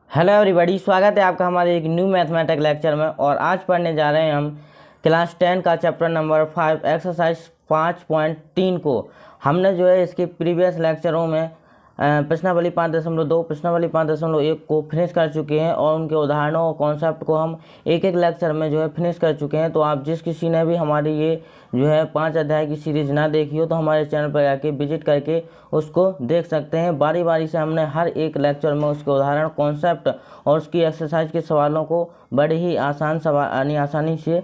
Hello everybody, स्वागत है आपका हमारे एक न्यू मैथमेटिक्स लेक्चर में। और आज पढ़ने जा रहे हैं हम क्लास 10 का चैप्टर नंबर 5 एक्सरसाइज 5.3 को। हमने जो है इसके प्रीवियस लेक्चरों में प्रश्नावली 5.2 प्रश्नावली 5.1 को फिनिश कर चुके हैं और उनके उदाहरणों और कॉन्सेप्ट को हम एक एक लेक्चर में जो है फिनिश कर चुके हैं। तो आप जिस किसी ने भी हमारी ये जो है 5 अध्याय की सीरीज़ ना देखी हो तो हमारे चैनल पर जाके विजिट करके उसको देख सकते हैं। बारी बारी से हमने हर एक लेक्चर में उसके उदाहरण, कॉन्सेप्ट और उसकी एक्सरसाइज के सवालों को बड़े ही आसानी से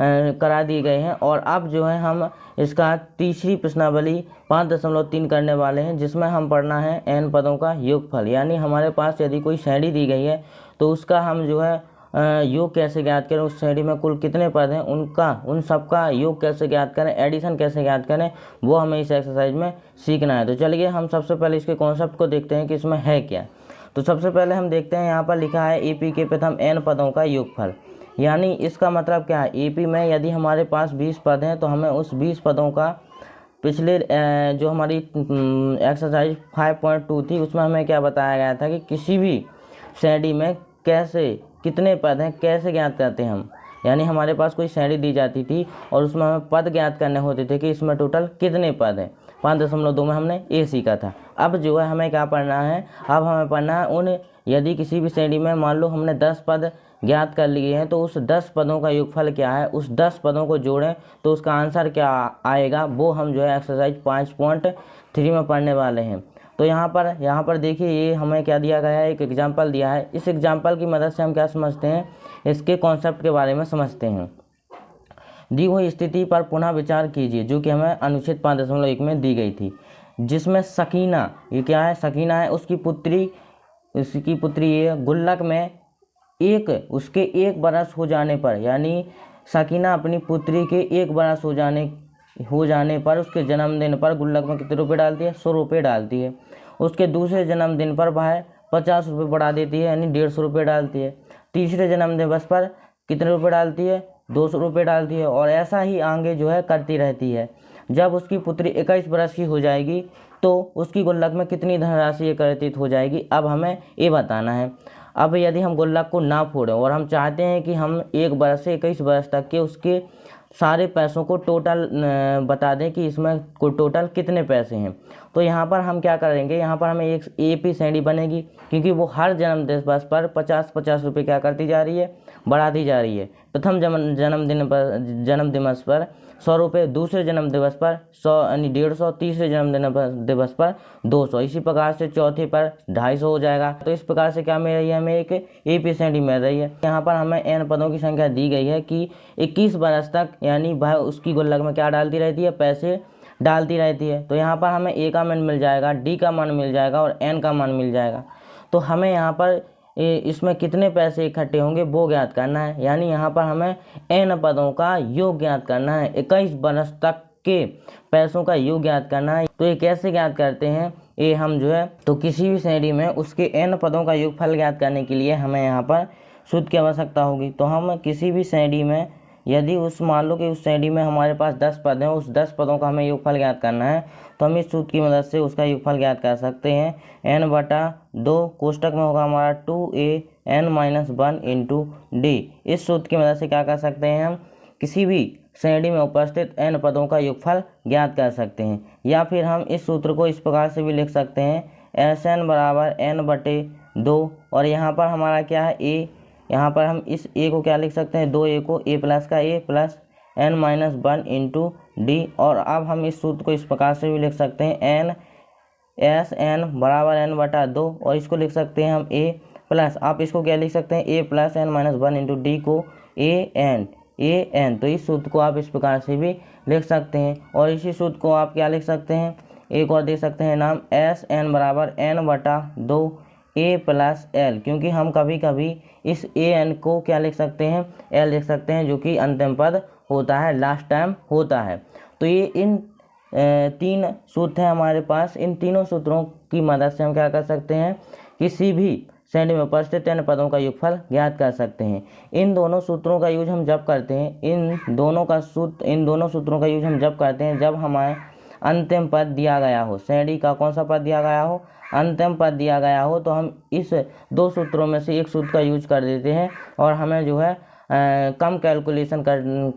करा दिए गए हैं। और अब जो है हम इसका तीसरी प्रश्नावली 5.3 करने वाले हैं, जिसमें हम पढ़ना है n पदों का योगफल। यानी हमारे पास यदि कोई श्रेणी दी गई है तो उसका हम जो है योग कैसे ज्ञात करें, उस श्रेणी में कुल कितने पद हैं उन सब का योग कैसे ज्ञात करें, एडिशन कैसे ज्ञात करें, वो हमें इस एक्सरसाइज में सीखना है। तो चलिए हम सबसे पहले इसके कॉन्सेप्ट को देखते हैं कि इसमें है क्या। तो सबसे पहले हम देखते हैं, यहाँ पर लिखा है एपी के प्रथम n पदों का योगफल। यानी इसका मतलब क्या है, एपी में यदि हमारे पास 20 पद हैं तो हमें उस 20 पदों का पिछले जो हमारी एक्सरसाइज 5.2 थी उसमें हमें क्या बताया गया था कि किसी भी श्रेणी में कैसे कितने पद हैं कैसे ज्ञात करते हैं हम। यानी हमारे पास कोई श्रेणी दी जाती थी और उसमें हमें पद ज्ञात करने होते थे कि इसमें टोटल कितने पद हैं। 5.2 में हमने ये सीखा था। अब जो है हमें क्या पढ़ना है, अब हमें पढ़ना है यदि किसी भी श्रेणी में मान लो हमने 10 पद ज्ञात कर लिए हैं तो उस 10 पदों का योगफल क्या है, उस 10 पदों को जोड़ें तो उसका आंसर क्या आएगा, वो हम जो है एक्सरसाइज 5.3 में पढ़ने वाले हैं। तो यहाँ पर देखिए ये हमें क्या दिया गया है, एक एग्जाम्पल दिया है। इस एग्जाम्पल की मदद से हम क्या समझते हैं, इसके कॉन्सेप्ट के बारे में समझते हैं। दी हुई स्थिति पर पुनः विचार कीजिए, जो कि हमें अनुच्छेद 5.1 में दी गई थी, जिसमें सकीना, ये क्या है, सकीना है, उसकी पुत्री ये गुल्लक में उसके 1 बरस हो जाने पर, यानी सकीना अपनी पुत्री के 1 बरस हो जाने पर उसके जन्मदिन पर गुल्लक में कितने रुपए डालती है, 100 रुपये डालती है। उसके दूसरे जन्मदिन पर वह 50 रुपये बढ़ा देती है, यानी 150 रुपये डालती है। तीसरे जन्मदिन पर कितने रुपये डालती है, 200 रुपये डालती है। और ऐसा ही आगे जो है करती रहती है। जब उसकी पुत्री 21 बरस की हो जाएगी तो उसकी गुल्लक में कितनी धनराशि एकत्रित हो जाएगी, अब हमें ये बताना है। अब यदि हम गुल्लक को ना फोड़ें और हम चाहते हैं कि हम 1 बरस से 21 बरस तक के उसके सारे पैसों को टोटल बता दें कि इसमें टोटल कितने पैसे हैं, तो यहाँ पर हम क्या करेंगे, यहाँ पर हमें एक एपी श्रेणी बनेगी, क्योंकि वो हर जन्म दिवस पर 50-50 रुपये क्या करती जा रही है, बढ़ाती जा रही है। प्रथम जन्म दिवस पर 100 रुपये, दूसरे जन्म दिवस पर 100 यानी 150, तीसरे जन्म दिवस पर 200, इसी प्रकार से चौथे पर 250 हो जाएगा। तो इस प्रकार से क्या मिल रही है, हमें एक एपी श्रेणी मिल रही है। यहाँ पर हमें n पदों की संख्या दी गई है कि 21 बरस तक, यानी वह उसकी गुल्लक में क्या डालती रहती है, पैसे डालती रहती है। तो यहाँ पर हमें a का मान मिल जाएगा, d का मान मिल जाएगा और n का मान मिल जाएगा। तो हमें यहाँ पर इसमें कितने पैसे इकट्ठे होंगे वो ज्ञात करना है। यानी यहाँ पर हमें n पदों का योग ज्ञात करना है, 21 बरस तक के पैसों का योग ज्ञात करना है। तो ये कैसे ज्ञात करते हैं, ये हम जो है, तो किसी भी श्रेणी में उसके n पदों का योगफल ज्ञात करने के लिए हमें यहाँ पर सूत्र की आवश्यकता होगी। तो हम किसी भी श्रेणी में यदि मान लो कि उस श्रेणी में हमारे पास 10 पद हैं, उस 10 पदों का हमें योगफल ज्ञात करना है, तो हम इस सूत्र की मदद से उसका योगफल ज्ञात कर सकते हैं। n/2 कोष्टक में होगा हमारा 2an-1 इंटू डी। इस सूत्र की मदद से क्या कर सकते हैं, हम किसी भी श्रेणी में उपस्थित n पदों का योगफल ज्ञात कर सकते हैं। या फिर हम इस सूत्र को इस प्रकार से भी लिख सकते हैं, Sn बराबर n/2। और यहाँ पर हमारा क्या है, a, यहाँ पर हम इस a को क्या लिख सकते हैं, 2a को a प्लस का a plus n-1 into D. और अब हम इस सूत्र को इस प्रकार से भी लिख सकते हैं, Sn बराबर n/2, और इसको लिख सकते हैं हम a प्लस, आप इसको क्या लिख सकते हैं, a plus n-1 into D को an। तो इस सूत्र को आप इस प्रकार से भी लिख सकते हैं। और इसी सूत्र को आप क्या लिख सकते हैं, एक और दे सकते हैं नाम, Sn बराबर n/2 a प्लस l, क्योंकि हम कभी कभी इस an को क्या लिख सकते हैं, l लिख सकते हैं, जो कि अंतिम पद होता है, लास्ट टाइम होता है। तो ये इन 3 सूत्र हैं हमारे पास। इन तीनों सूत्रों की मदद से हम क्या कर सकते हैं, किसी भी श्रेणी में उपस्थित n पदों का योगफल ज्ञात कर सकते हैं। इन दोनों सूत्रों का यूज हम जब करते हैं, इन दोनों सूत्रों का यूज हम जब करते हैं जब अंतिम पद दिया गया हो, श्रेणी का कौन सा पद दिया गया हो, अंतिम पद दिया गया हो, तो हम इस दो सूत्रों में से एक सूत्र का यूज कर देते हैं और हमें जो है कम कैलकुलेशन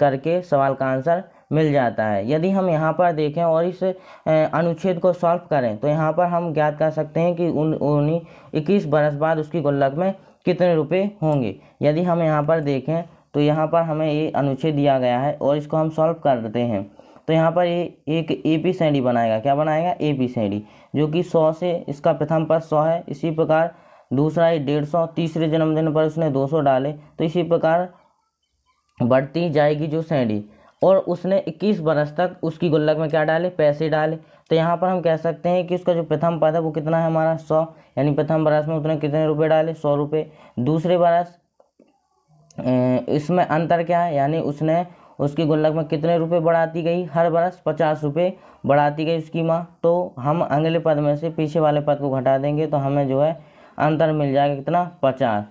करके सवाल का आंसर मिल जाता है। यदि हम यहाँ पर देखें और इस अनुच्छेद को सॉल्व करें तो यहाँ पर हम ज्ञात कर सकते हैं कि 21 बरस बाद उसकी गुल्लक में कितने रुपए होंगे। यदि हम यहाँ पर देखें तो यहाँ पर हमें ये अनुच्छेद दिया गया है और इसको हम सॉल्व करते हैं तो यहाँ पर ये एक एपी श्रेणी बनाएगा। क्या बनाएगा? एपी श्रेणी, जो कि 100 से इसका प्रथम पद 100 है। इसी प्रकार दूसरा ये 150, तीसरे जन्मदिन पर उसने 200 डाले, तो इसी प्रकार बढ़ती जाएगी जो श्रेणी। और उसने 21 बरस तक उसकी गुल्लक में क्या डाले? पैसे डाले। तो यहाँ पर हम कह सकते हैं कि उसका जो प्रथम पद है वो कितना है हमारा? 100, यानी प्रथम बरस में उसने कितने रुपए डाले? 100 रुपये। दूसरे बरस इसमें अंतर क्या है? यानी उसने उसकी गुल्लक में कितने रुपए बढ़ाती गई? हर बरस 50 रुपये बढ़ाती गई उसकी माँ। तो हम अगले पद में से पीछे वाले पद को घटा देंगे तो हमें जो है अंतर मिल जाएगा कितना? 50।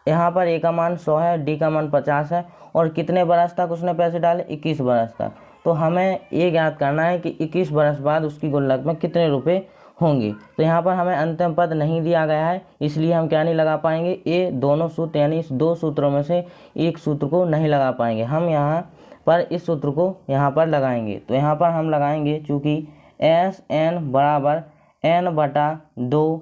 यहाँ पर ए का मान 100 है, डी का मान 50 है और कितने बरस तक उसने पैसे डाले? 21 बरस तक। तो हमें ये ज्ञात करना है कि 21 बरस बाद उसकी गुल्लक में कितने रुपए होंगे। तो यहाँ पर हमें अंतिम पद नहीं दिया गया है, इसलिए हम क्या नहीं लगा पाएंगे? ये दोनों सूत्र यानी इस दो सूत्रों में से एक सूत्र को नहीं लगा पाएंगे। हम यहाँ पर इस सूत्र को यहाँ पर लगाएंगे। तो यहाँ पर हम लगाएंगे चूँकि एस एन बराबर एन बटा 2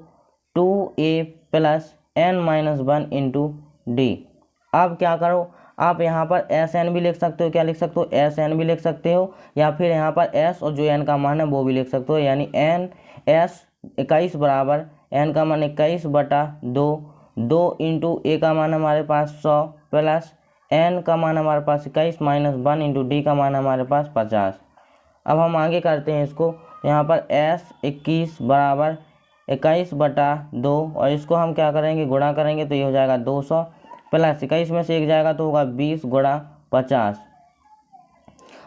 2a plus n-1 into D. अब क्या करो, आप यहाँ पर एस एन भी लिख सकते हो। क्या लिख सकते हो? एस एन भी लिख सकते हो, या फिर यहाँ पर एस और जो एन का मान है वो भी लिख सकते हो। यानी एन एस 21 बराबर एन का मान 21 बटा 2 2 इंटू ए का मान हमारे पास 100 प्लस एन का मान हमारे पास 21 माइनस 1 इंटू डी का मान हमारे पास 50। अब हम आगे करते हैं इसको। यहाँ पर एस 21 बराबर 21 बटा 2 और इसको हम क्या करेंगे? गुणा करेंगे तो ये हो जाएगा 200 प्लस 21 में से एक जाएगा तो होगा 20 गुणा 50।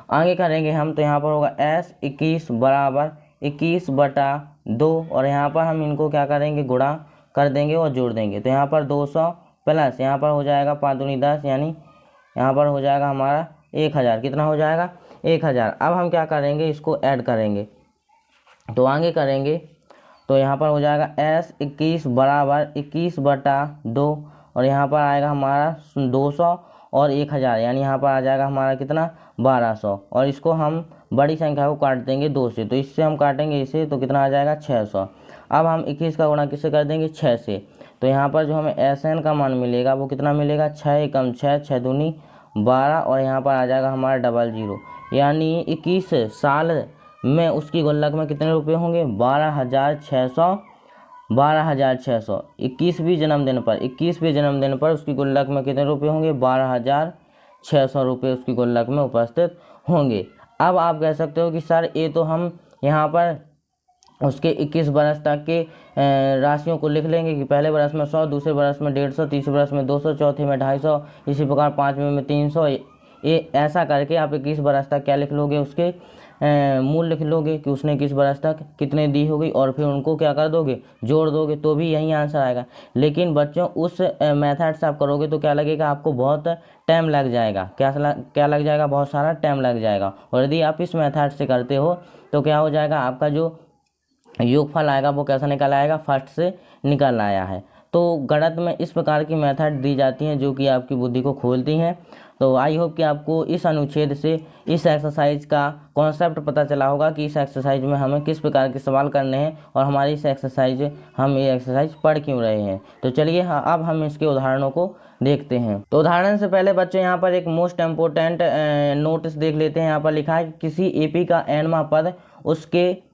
आगे करेंगे हम तो यहाँ पर होगा एस 21 बराबर 21 बटा 2 और यहाँ पर हम इनको क्या करेंगे? गुणा कर देंगे और जोड़ देंगे। तो यहाँ पर 200 प्लस यहाँ पर हो जाएगा 5 दूनी 10, यानी यहाँ पर हो जाएगा हमारा 1000। कितना हो जाएगा? 1000। अब हम क्या करेंगे? इसको ऐड करेंगे तो आगे करेंगे तो यहाँ पर हो जाएगा एस 21 बराबर 21 बटा 2 और यहाँ पर आएगा हमारा 200 और 1000, यानी यहाँ पर आ जाएगा हमारा कितना? 1200। और इसको हम बड़ी संख्या को काट देंगे 2 से, तो इससे हम काटेंगे इसे तो कितना आ जाएगा? 600। अब हम 21 का गुणा किससे कर देंगे? 6 से। तो यहाँ पर जो हमें एस एन का मान मिलेगा वो कितना मिलेगा? 6 एकम 6, 6 दूनी 12 और यहाँ पर आ जाएगा हमारा 00, यानी 21 साल में उसकी गुल्लक में कितने रुपए होंगे? 12,600। 12,600 21वें जन्मदिन पर उसकी गुल्लक में कितने रुपए होंगे? 12,600 रुपये उसकी गुल्लक में उपस्थित होंगे। अब आप कह सकते हो कि सर ये तो हम यहाँ पर उसके 21 बरस तक के राशियों को लिख लेंगे कि पहले बरस में 100, दूसरे बरस में 150, तीसरे बरस में 200, चौथे में 250, इसी प्रकार पाँचवें में 300। ये ऐसा करके आप 21 बरस तक क्या लिख लोगे? उसके मूल लिख लोगे कि उसने 21 बरस तक कितने दी होगी और फिर उनको क्या कर दोगे? जोड़ दोगे, तो भी यही आंसर आएगा। लेकिन बच्चों उस मेथड से आप करोगे तो क्या लगेगा? आपको बहुत टाइम लग जाएगा। क्या लग जाएगा? बहुत सारा टाइम लग जाएगा। और यदि आप इस मेथड से करते हो तो क्या हो जाएगा? आपका जो योगफल आएगा वो कैसा निकल आएगा? फर्स्ट से निकल आया है। तो गणित में इस प्रकार की मेथड दी जाती हैं जो कि आपकी बुद्धि को खोलती हैं। तो आई होप कि आपको इस अनुच्छेद से इस एक्सरसाइज का कॉन्सेप्ट पता चला होगा कि इस एक्सरसाइज में हमें किस प्रकार के सवाल करने हैं और हमारी इस एक्सरसाइज हम ये एक्सरसाइज पढ़ क्यों रहे हैं। तो चलिए अब हम इसके उदाहरणों को देखते हैं। तो उदाहरण से पहले बच्चों यहाँ पर एक मोस्ट इम्पोर्टेंट नोटिस देख लेते हैं। यहाँ पर लिखा है किसी एपी का nवां पद उसके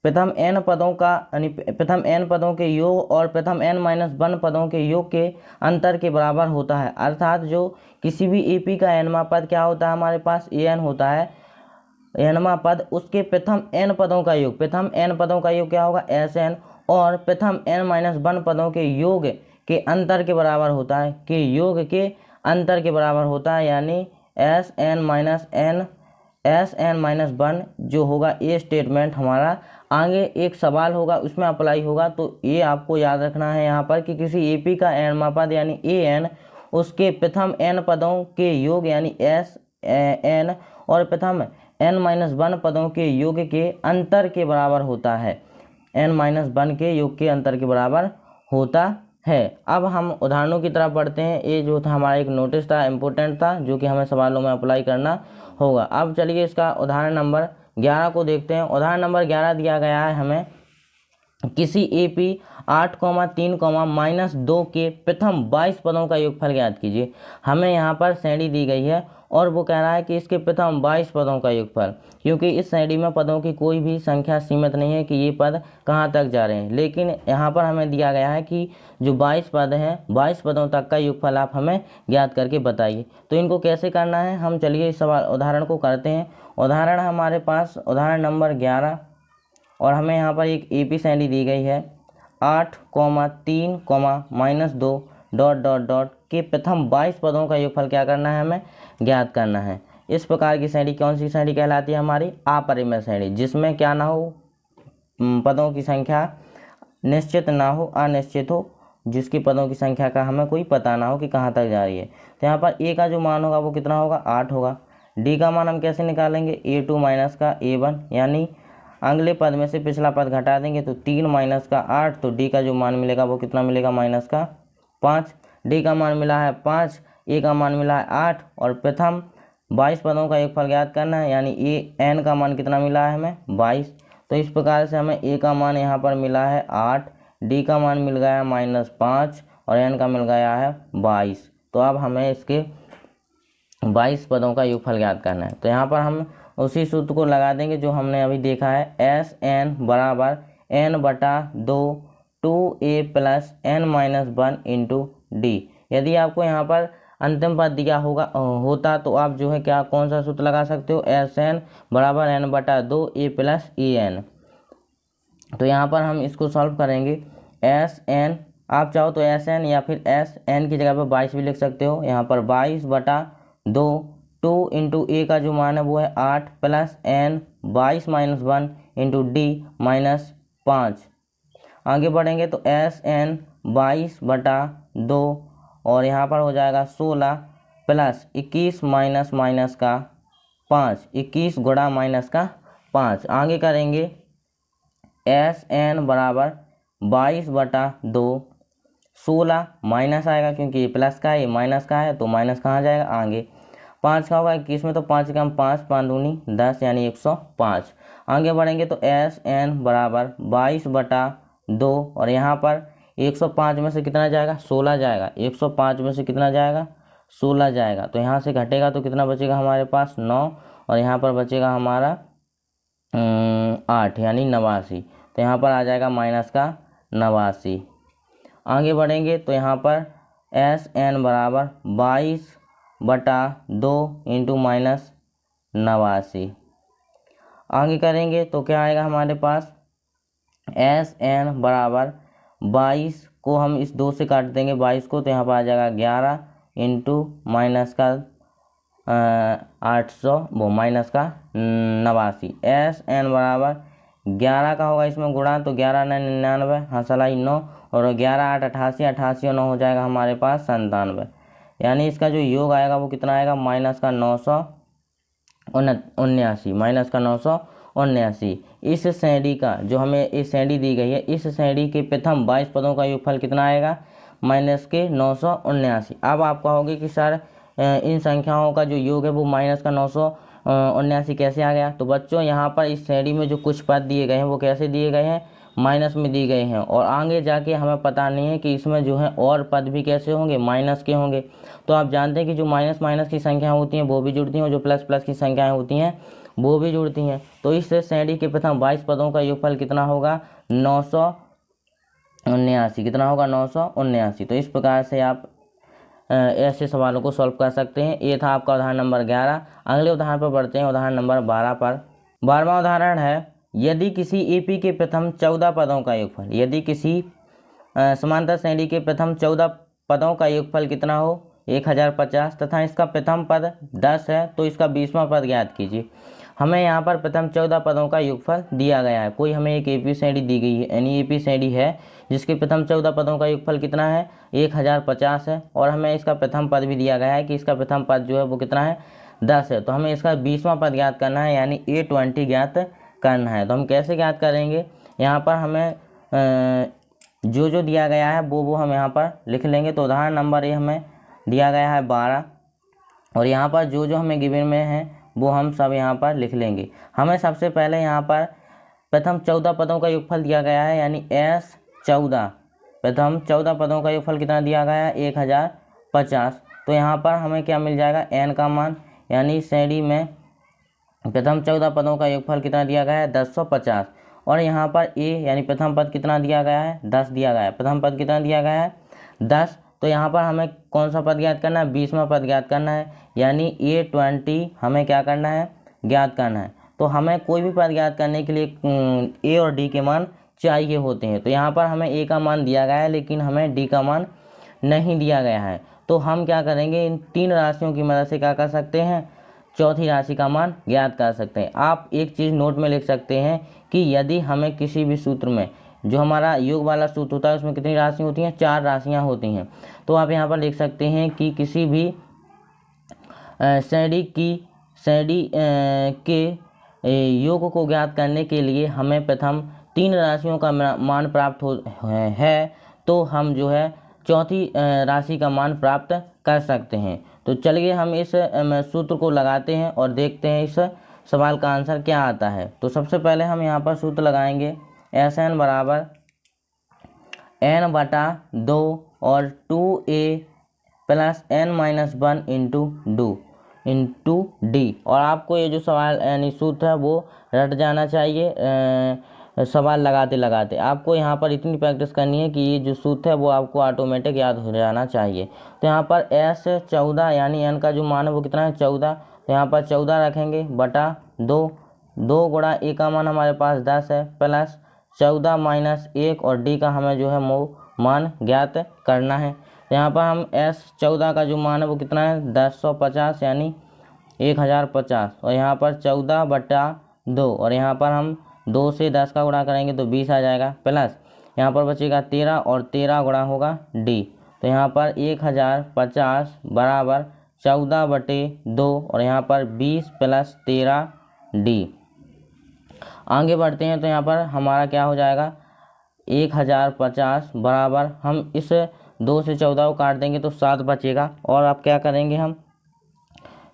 प्रथम n पदों का यानी प्रथम n पदों के योग और प्रथम n-1 पदों के योग के अंतर के बराबर होता है। अर्थात जो किसी भी एपी का nवां पद क्या होता है? हमारे पास an होता है, nवां पद उसके प्रथम n पदों का योग, प्रथम n पदों का योग क्या होगा? Sn, और प्रथम n-1 पदों के योग के अंतर के बराबर होता है, कि योग के अंतर के बराबर होता है, यानी Sn-1 जो होगा ये स्टेटमेंट हमारा आगे एक सवाल होगा उसमें अप्लाई होगा। तो ये आपको याद रखना है यहाँ पर कि किसी एपी का nवां पद यानी an उसके प्रथम n पदों के योग यानी Sn और प्रथम n-1 पदों के योग के अंतर के बराबर होता है। n-1 के योग के अंतर के बराबर होता है। अब हम उदाहरणों की तरफ बढ़ते हैं। ये जो था हमारा एक नोटिस था, इम्पोर्टेंट था, जो कि हमें सवालों में अप्लाई करना होगा। अब चलिए इसका उदाहरण नंबर 11 को देखते हैं। उदाहरण नंबर 11 दिया गया है हमें, किसी AP 8,3,-2 के प्रथम 22 पदों का योगफल ज्ञात कीजिए। हमें यहाँ पर श्रेणी दी गई है और वो कह रहा है कि इसके प्रथम 22 पदों का योगफल, क्योंकि इस श्रेणी में पदों की कोई भी संख्या सीमित नहीं है कि ये पद कहाँ तक जा रहे हैं, लेकिन यहाँ पर हमें दिया गया है कि जो 22 पद हैं, 22 पदों तक का योगफल आप हमें ज्ञात करके बताइए। तो इनको कैसे करना है, हम चलिए इस सवाल उदाहरण को करते हैं। उदाहरण हमारे पास उदाहरण नंबर 11 और हमें यहाँ पर एक AP श्रेणी दी गई है 8,3,-2 ... के प्रथम 22 पदों का योगफल क्या करना है, हमें ज्ञात करना है। इस प्रकार की श्रेणी कौन सी श्रेणी कहलाती है, हमारी अपरिमेय श्रेणी, जिसमें क्या ना हो, पदों की संख्या निश्चित ना हो, अनिश्चित हो, जिसकी पदों की संख्या का हमें कोई पता ना हो कि कहाँ तक जा रही है। तो यहाँ पर A का जो मान होगा वो कितना होगा, 8 होगा। D का मान हम कैसे निकालेंगे, A2 माइनस का A1, यानी अगले पद में से पिछला पद घटा देंगे तो 3 माइनस का 8, तो D का जो मान मिलेगा वो कितना मिलेगा, माइनस का 5। D का मान मिला है 5, A का मान मिला है 8 और प्रथम 22 पदों का योगफल ज्ञात करना है, यानी N का मान कितना मिला है हमें, 22। तो इस प्रकार से हमें A का मान यहाँ पर मिला है 8, D का मान मिल गया है -5 और N का मिल गया है 22। तो अब हमें इसके 22 पदों का योगफल ज्ञात करना है। तो यहाँ पर हम उसी सूत्र को लगा देंगे जो हमने अभी देखा है, SN बराबर N/2 2A + n-1 × D। यदि आपको यहाँ पर अंतिम पद दिया होता तो आप जो है क्या कौन सा सूत्र लगा सकते हो, SN बराबर N/2 A + EN। तो यहाँ पर हम इसको सॉल्व करेंगे। SN, आप चाहो तो SN या फिर SN की जगह पर 22 भी लिख सकते हो। यहाँ पर 22/2 2 × A का जो मान है वो है 8 + N 22 - 1 × D -5। आगे बढ़ेंगे तो SN 22/2 और यहाँ पर हो जाएगा 16 + 21 माइनस का 5, 21 गुणा -5। आगे करेंगे SN बराबर 22/2, 16 माइनस आएगा क्योंकि ये प्लस का है, ये माइनस का है, तो माइनस कहाँ जाएगा, आगे 5 का होगा 21 में, तो 5 कम 5, 5 दूनी 10 यानी 105। आगे बढ़ेंगे तो SN बराबर 22/2 और यहाँ पर 105 में से कितना जाएगा, 16 जाएगा। 105 में से कितना जाएगा, 16 जाएगा। तो यहाँ से घटेगा तो कितना बचेगा हमारे पास, 9, और यहाँ पर बचेगा हमारा 8 यानी 89। तो यहाँ पर आ जाएगा माइनस का 89। आगे बढ़ेंगे तो यहाँ पर SN बराबर 22/2 × -89। आगे करेंगे तो क्या आएगा हमारे पास, SN बराबर 22 को हम इस 2 से काट देंगे 22 को, तो यहाँ पर आ जाएगा 11 × माइनस का 800 वो माइनस का 89। SN बराबर 11 का होगा इसमें गुणा, तो 11 9 99, हंसलाई 9, और 11 8 88, 88 और 9 हो जाएगा हमारे पास 97। यानी इसका जो योग आएगा वो कितना आएगा, माइनस का 979, माइनस का 979। इस श्रेणी का जो हमें इस श्रेणी दी गई है, इस श्रेणी के प्रथम 22 पदों का योगफल कितना आएगा, माइनस के 979। अब आप कहोगे कि सर इन संख्याओं का जो योग है वो माइनस का 979 कैसे आ गया। तो बच्चों यहाँ पर इस श्रेणी में जो कुछ पद दिए गए हैं वो कैसे दिए गए हैं, माइनस में दिए गए हैं, और आगे जाके हमें पता नहीं है कि इसमें जो है और पद भी कैसे होंगे, माइनस के होंगे। तो आप जानते हैं कि जो माइनस की संख्या होती हैं वो भी जुड़ती हैं, और जो प्लस की संख्याएं होती हैं वो भी जुड़ती हैं। तो इस श्रेणी के प्रथम 22 पदों का योगफल कितना होगा, 979। कितना होगा, 979। तो इस प्रकार से आप ऐसे सवालों को सॉल्व कर सकते हैं। ये था आपका उदाहरण नंबर 11। अगले उदाहरण पर बढ़ते हैं, उदाहरण नंबर 12 पर। 12वां उदाहरण है, यदि किसी AP के प्रथम 14 पदों का योगफल, यदि किसी समांतर श्रेणी के प्रथम 14 पदों का योगफल कितना हो, 1050, तथा इसका प्रथम पद 10 है, तो इसका 20वां पद ज्ञात कीजिए। हमें यहाँ पर प्रथम 14 पदों का योगफल दिया गया है। कोई हमें एक AP श्रेणी दी गई है, यानी AP श्रेणी है जिसके प्रथम 14 पदों का योगफल कितना है, 1050 है, और हमें इसका प्रथम पद भी दिया गया है कि इसका प्रथम पद जो है वो कितना है, 10 है, तो हमें इसका 20वां पद ज्ञात करना है, यानी A20 ज्ञात करना है। तो हम कैसे ज्ञात करेंगे, यहाँ पर हमें जो जो दिया गया है वो हम यहाँ पर लिख लेंगे। तो उदाहरण नंबर ए हमें दिया गया है 12, और यहाँ पर जो जो हमें गिवन में है वो हम सब यहाँ पर लिख लेंगे। हमें सबसे पहले यहाँ पर प्रथम 14 पदों का योगफल दिया गया है, यानी S14। प्रथम 14 पदों का योगफल कितना दिया गया है, 1050। तो यहाँ पर हमें क्या मिल जाएगा, n का मान, यानी श्रेणी में प्रथम 14 पदों का योगफल कितना दिया गया है, 1050। और यहाँ पर a यानी प्रथम पद कितना दिया गया है, 10 दिया गया है। प्रथम पद कितना दिया गया है, 10। तो यहाँ पर हमें कौन सा पद ज्ञात करना है, 20वां पद ज्ञात करना है, यानी A20 हमें क्या करना है, ज्ञात करना है। तो हमें कोई भी पद ज्ञात करने के लिए a और d के मान चाहिए होते हैं। तो यहाँ पर हमें a का मान दिया गया है, लेकिन हमें d का मान नहीं दिया गया है। तो हम क्या करेंगे, इन 3 राशियों की मदद से क्या कर सकते हैं, चौथी राशि का मान ज्ञात कर सकते हैं। आप एक चीज़ नोट में लिख सकते हैं कि यदि हमें किसी भी सूत्र में, जो हमारा योग वाला सूत्र होता है उसमें कितनी राशि होती हैं, 4 राशियां होती हैं। तो आप यहाँ पर लिख सकते हैं कि किसी भी श्रेणी के योग को ज्ञात करने के लिए हमें प्रथम 3 राशियों का मान प्राप्त है, तो हम जो है चौथी राशि का मान प्राप्त कर सकते हैं। तो चलिए हम इस सूत्र को लगाते हैं और देखते हैं इस सवाल का आंसर क्या आता है। तो सबसे पहले हम यहाँ पर सूत्र लगाएंगे, Sn बराबर n/2 और 2a plus n-1 into D. और आपको ये जो सवाल यानी सूत्र है वो रट जाना चाहिए सवाल लगाते लगाते। आपको यहाँ पर इतनी प्रैक्टिस करनी है कि ये जो सूत्र है वो आपको ऑटोमेटिक याद हो जाना चाहिए। तो यहाँ पर S14 यानी n का जो मान है वो कितना है, 14। तो यहाँ पर 14 रखेंगे बटा 2 गुणा a का मान हमारे पास 10 है, प्लस 14 माइनस 1 और d का हमें जो है मान ज्ञात करना है। तो यहाँ पर हम S14 का जो मान है वो कितना है, 1050 यानी 1050। और यहाँ पर 14/2 और यहाँ पर हम 2 से 10 का गुणा करेंगे तो 20 आ जाएगा, प्लस यहाँ पर बचेगा 13 और 13 गुणा होगा d। तो यहाँ पर 1050 बराबर 14/2 और यहाँ पर 20 प्लस 13 d। आगे बढ़ते हैं तो यहाँ पर हमारा क्या हो जाएगा, 1050 बराबर, हम इस 2 से 14 को काट देंगे तो 7 बचेगा। और अब क्या करेंगे हम,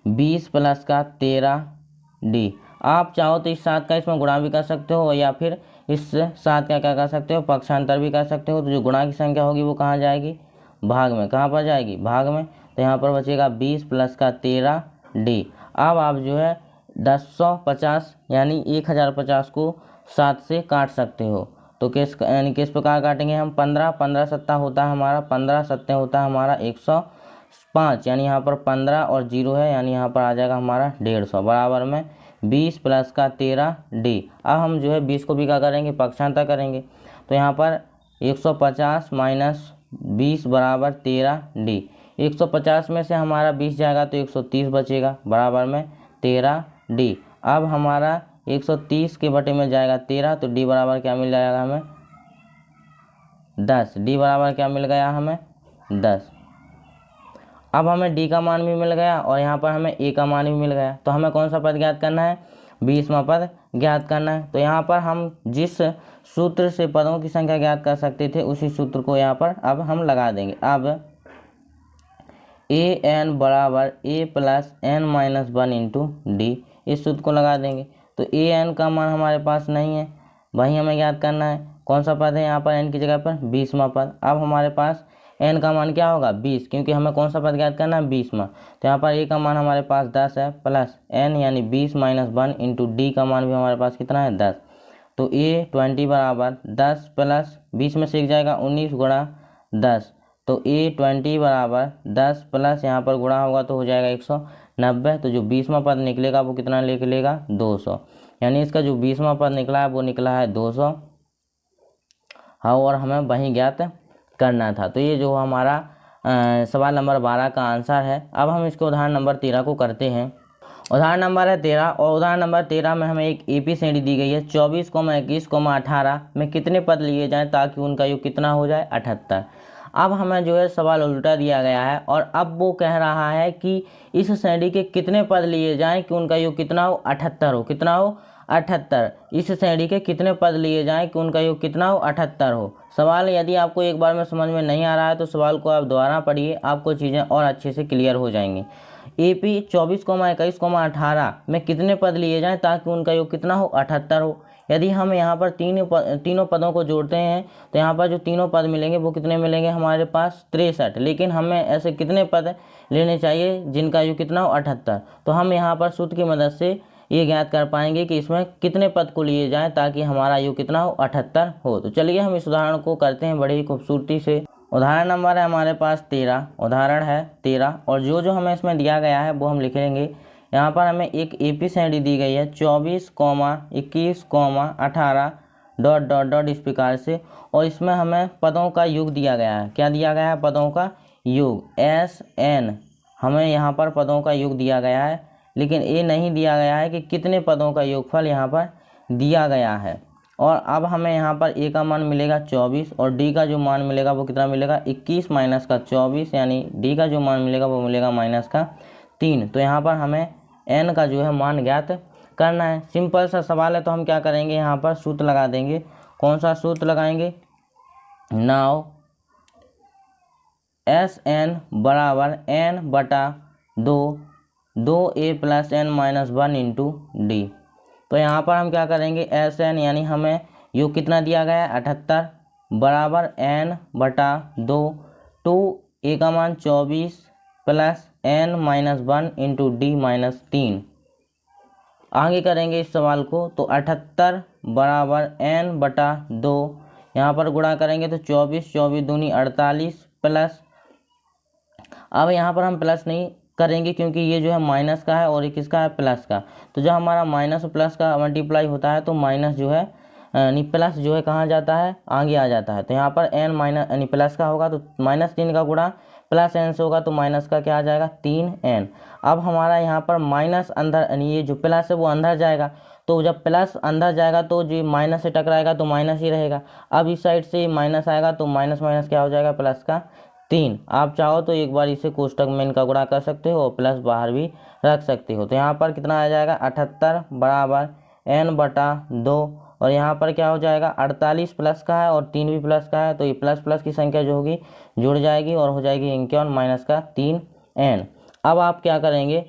20 प्लस का 13d। आप चाहो तो इस 7 का इसमें गुणा भी कर सकते हो, या फिर इस 7 का क्या कर सकते हो, पक्षांतर भी कर सकते हो। तो जो गुणा की संख्या होगी वो कहाँ जाएगी, भाग में। कहाँ पर जाएगी, भाग में। तो यहाँ पर बचेगा 20 प्लस का 13d। अब आप जो है 1050 यानी 1050 को 7 से काट सकते हो। तो किस प्रकार काटेंगे हम, 15 सत्ता होता है हमारा, 15 सत्ते होता है हमारा 105, यानी यहाँ पर 15 और 0 है, यानी यहाँ पर आ जाएगा हमारा 150 बराबर में 20 प्लस का 13d। अब हम जो है 20 को भी क्या करेंगे, पक्षांतर करेंगे। तो यहाँ पर 150 माइनस 20 बराबर 13d। 150 में से हमारा 20 जाएगा तो 130 बचेगा बराबर में 13d। अब हमारा 130 के बटे में जाएगा 13, तो d बराबर क्या मिल जाएगा हमें, 10। d बराबर क्या मिल गया हमें, 10। अब हमें d का मान भी मिल गया और यहाँ पर हमें a का मान भी मिल गया। तो हमें कौन सा पद ज्ञात करना है, 20वां पद ज्ञात करना है। तो यहाँ पर हम जिस सूत्र से पदों की संख्या ज्ञात कर सकते थे उसी सूत्र को यहाँ पर अब हम लगा देंगे। अब an बराबर a plus n-1 into D, इस सूत्र को लगा देंगे। तो an का मान हमारे पास नहीं है, वही हमें ज्ञात करना है। कौन सा पद है यहाँ पर, n की जगह पर 20वां पद। अब हमारे पास n का मान क्या होगा, 20, क्योंकि हमें कौन सा पद ज्ञात करना है, 20वां। तो यहाँ पर a का मान हमारे पास 10 है, प्लस n यानी 20 माइनस 1 इंटू डी का मान भी हमारे पास कितना है, 10। तो A20 बराबर 10 प्लस 20 में से एक जाएगा 19 गुणा 10। तो A20 बराबर 10 प्लस यहाँ पर गुणा होगा तो हो जाएगा 190। तो जो 20वां पद निकलेगा वो कितना निकलेगा, 200। यानी इसका जो 20वां पद निकला है वो निकला है 200। हाँ, और हमें वही ज्ञात करना था। तो ये जो हमारा सवाल नंबर 12 का आंसर है। अब हम इसके उदाहरण नंबर 13 को करते हैं। उदाहरण नंबर है 13 और उदाहरण नंबर 13 में हमें एक एपी श्रेणी दी गई है। 24, 21, 18 में कितने पद लिए जाएं ताकि उनका योग कितना हो जाए, 78। अब हमें जो है सवाल उल्टा दिया गया है और अब वो कह रहा है कि इस श्रेणी के कितने पद लिए जाएं कि उनका योग कितना हो, 78 हो। कितना हो, 78। इस श्रेणी के कितने पद लिए जाएं कि उनका योग कितना हो, 78 हो। सवाल यदि आपको एक बार में समझ में नहीं आ रहा है तो सवाल को आप दोबारा पढ़िए, आपको चीज़ें और अच्छे से क्लियर हो जाएंगी। AP 24,21,18 में कितने पद लिए जाएं ताकि उनका योग कितना हो, 78 हो। यदि हम यहाँ पर तीनों पदों को जोड़ते हैं तो यहाँ पर जो तीनों पद मिलेंगे वो कितने मिलेंगे हमारे पास, 63। लेकिन हमें ऐसे कितने पद लेने चाहिए जिनका योग कितना हो, 78। तो हम यहाँ पर सूत्र की मदद से ये ज्ञात कर पाएंगे कि इसमें कितने पद को लिए जाएं ताकि हमारा योग कितना हो, 78 हो। तो चलिए हम इस उदाहरण को करते हैं बड़ी ही खूबसूरती से। उदाहरण नंबर है हमारे पास 13, उदाहरण है 13 और जो हमें इसमें दिया गया है वो हम लिखेंगे। यहाँ पर हमें एक AP श्रेणी दी गई है 24,21,18 ... इस प्रकार से, और इसमें हमें पदों का योग दिया गया है। क्या दिया गया है, पदों का योग, SN। हमें यहाँ पर पदों का योग दिया गया है, लेकिन ये नहीं दिया गया है कि कितने पदों का योगफल यहाँ पर दिया गया है। और अब हमें यहाँ पर A का मान मिलेगा 24 और D का जो मान मिलेगा वो कितना मिलेगा, 21 माइनस का 24, यानी D का जो मान मिलेगा वो मिलेगा माइनस का 3। तो यहाँ पर हमें N का जो है मान ज्ञात करना है। सिंपल सा सवाल है, तो हम क्या करेंगे, यहाँ पर सूत्र लगा देंगे। कौन सा सूत्र लगाएंगे, नाउ SN बराबर N/2 2A + N - 1 × D। तो यहाँ पर हम क्या करेंगे, SN यानी हमें योग कितना दिया गया है, 78 बराबर N/2 2A का मान 24 + N - 1 × D - 3। आगे करेंगे इस सवाल को, तो 78 बराबर N/2, यहाँ पर गुणा करेंगे तो 24 24 दूनी 48 प्लस, अब यहाँ पर हम प्लस नहीं करेंगे क्योंकि ये जो है माइनस का है और ये किसका है, प्लस का। तो जब हमारा माइनस और प्लस का मल्टीप्लाई होता है तो माइनस जो है यानी प्लस जो है कहाँ जाता है, आगे आ जाता है। तो यहाँ पर n माइनस यानी प्लस का होगा तो -3 का गुणा प्लस n से होगा तो माइनस का क्या आ जाएगा, 3n। अब हमारा यहाँ पर माइनस अंदर यानी ये जो प्लस है वो अंदर जाएगा, तो जब प्लस अंदर जाएगा तो जो माइनस से टकराएगा तो माइनस ही रहेगा। अब इस साइड से माइनस आएगा तो माइनस माइनस क्या हो जाएगा, प्लस का 3। आप चाहो तो एक बार इसे कोष्टक में इनका गुणा कर सकते हो और प्लस बाहर भी रख सकते हो। तो यहाँ पर कितना आ जाएगा, 78 बराबर N/2 और यहाँ पर क्या हो जाएगा, 48 प्लस का है और 3 भी प्लस का है, तो ये प्लस प्लस की संख्या जो होगी जुड़ जाएगी और हो जाएगी 51 माइनस का 3n। अब आप क्या करेंगे,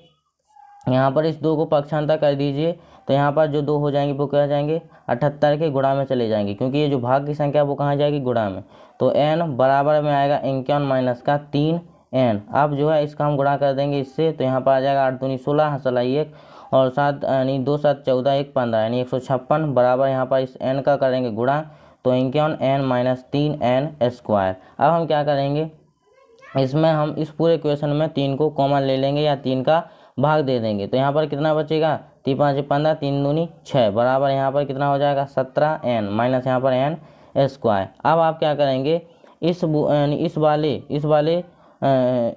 यहाँ पर इस 2 को पक्षांतर कर दीजिए, तो यहाँ पर जो 2 हो जाएंगे वो क्या जाएंगे, 78 के गुणा में चले जाएंगे, क्योंकि ये जो भाग की संख्या वो कहाँ जाएगी, गुणा में। तो n बराबर में आएगा 51 माइनस का 3n। अब जो है इसका हम गुणा कर देंगे इससे, तो यहाँ पर आ जाएगा 8 दूनी 16 हंसला 1 और 7 यानी 2 7 14 1 15 यानी 156 बराबर यहाँ पर इस n का करेंगे गुणा, तो 51 n माइनस 3n²। अब हम क्या करेंगे, इसमें हम इस पूरे इक्वेशन में 3 को कॉमन ले लेंगे या 3 का भाग दे देंगे। तो यहाँ पर कितना बचेगा, 3 5 15 3 दूनी 6 बराबर यहाँ पर कितना हो जाएगा, 17n माइनस यहाँ पर n²। अब आप क्या करेंगे, इस वाले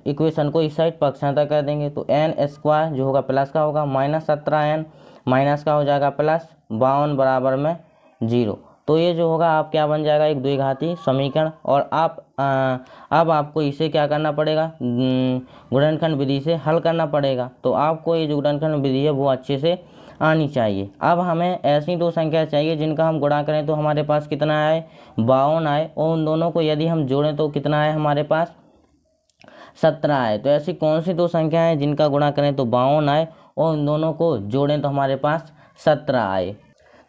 इक्वेशन को इस साइड पक्षांतर कर देंगे, तो n² जो होगा प्लस का होगा माइनस 17n माइनस का हो जाएगा प्लस 52 बराबर में 0। तो ये जो होगा आप क्या बन जाएगा, एक द्विघाती समीकरण। और अब आपको इसे क्या करना पड़ेगा, गुणनखंड विधि से हल करना पड़ेगा। तो आपको ये जो गुणनखंड विधि है वो अच्छे से आनी चाहिए। अब हमें ऐसी 2 संख्या चाहिए जिनका हम गुणा करें तो हमारे पास कितना आए, 52 आए, और उन दोनों को यदि हम जोड़ें तो कितना आए हमारे पास, 17 आए। तो ऐसी कौन सी 2 संख्या हैं जिनका गुणा करें तो 52 आए और उन दोनों को जोड़ें तो हमारे पास 17 आए।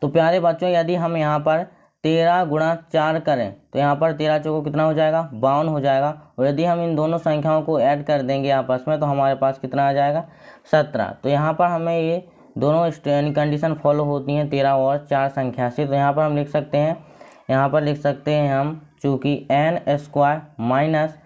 तो प्यारे बच्चों, यदि हम यहाँ पर 13 गुणा 4 करें तो यहाँ पर 13 चौको कितना हो जाएगा, 52 हो जाएगा। और यदि हम इन दोनों संख्याओं को ऐड कर देंगे आपस में तो हमारे पास कितना आ जाएगा, 17। तो यहाँ पर हमें ये दोनों कंडीशन फॉलो होती हैं 13 और 4 संख्या से। तो यहाँ पर हम लिख सकते हैं, हम चूँकि n² minus